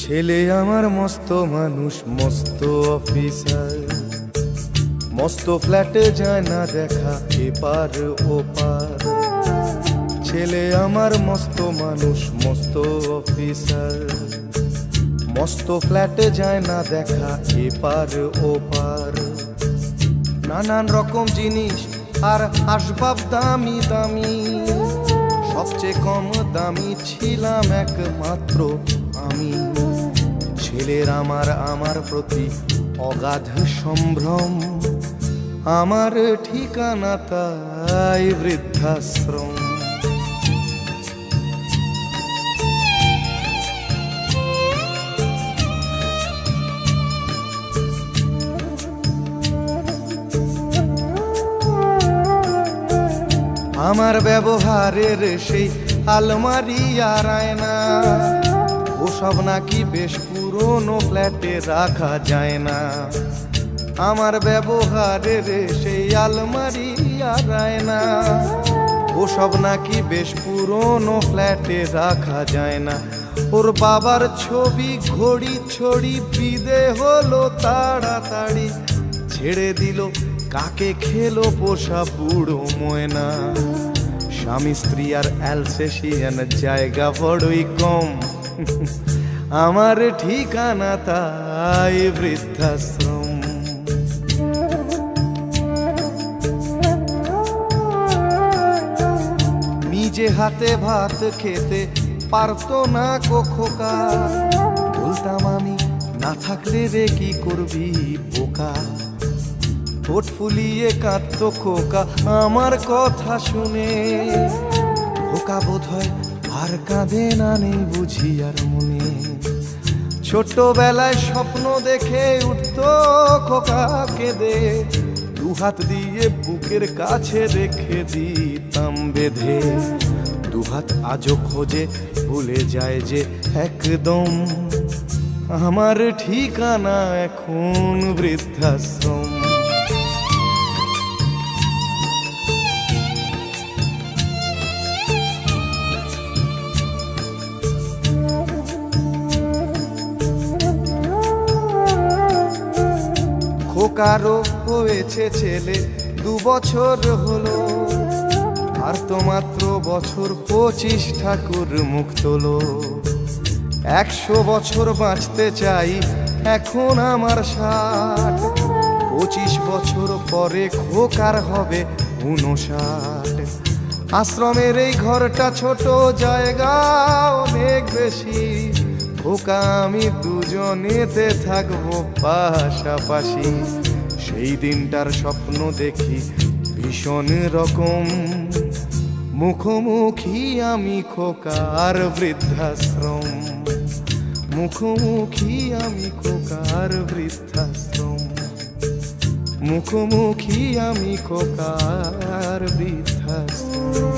ছেলে আমার মস্ত মানুষ, মস্ত অফিসার, মস্ত ফ্ল্যাটে যায় না দেখা এপার ওপার। ছেলে আমার মস্ত মানুষ, মস্ত অফিসার, মস্ত ফ্ল্যাটে যায় না দেখা এপার ওপার। নানান রকম জিনিস আর আসবাব দামি দামি, সবচেয়ে কম দামি ছিলাম একমাত্র আমি। ছেলের আমার প্রতি অগাধ সম্ভ্রম, আমার ঠিকানা তাই বৃদ্ধাশ্রম। আমার ব্যবহারের সেই আলমারি আর আয়না, ওসব নাকি বেশ পুরনো ফ্ল্যাটে রাখা যায় না। আমার ব্যবহারের সেই আলমারি আর আয়না, ওসব নাকি বেশ পুরনো ফ্ল্যাটে রাখা যায় না। ওর বাবার ছবি ঘড়ি ছড়ি বিদে হলো তাড়াতাড়ি, ছেড়ে দিল কাকে খেলো পোষা বুড়ো ময়না। স্বামী স্ত্রী আর অ্যালসেশিয়ান জায়গা বড়ই কম, আমার ঠিকানা তাই বৃদ্ধাশ্রম। নিজে হাতে ভাত খেতে পারতো না খোকা, বলতাম আমি না থাকলে রে কি করবি বোকা। ঠোঁট ফুলিয়ে কাঁদতো খোকা আমার কথা শুনে, খোকা বোধহয় আর কাঁদে না, নেই বুঝি আর মনে। ছোটবেলায় স্বপ্ন দেখে উঠতো খোকা কেঁদে, দুহাত দিয়ে বুকের কাছে রেখে দিতাম বেঁধে। দুহাত আজও খোঁজে ভুলে যায় যে একদম, আমার ঠিকানা এখন বৃদ্ধাশ্রম। খোকারও হয়েছে ছেলে 2 বছর হলো, আর তো মাত্র বছর 25 ঠাকুর মুখ তোলো। 100 বছর বাঁচতে চাই এখন আমার 60, 25 বছর পরে খোকার হবে 59। আশ্রমের এই ঘরটা ছোট, জায়গা অনেক বেশি, খোকা আমি দুজনেতে থাকবো পাশাপাশি। সেই দিনটার স্বপ্ন দেখি ভীষণ রকম, মুখোমুখি আমি খোকার বৃদ্ধাশ্রম। মুখোমুখি আমি খোকার বৃদ্ধাশ্রম, মুখোমুখি আমি খোকার বৃদ্ধাশ্রম।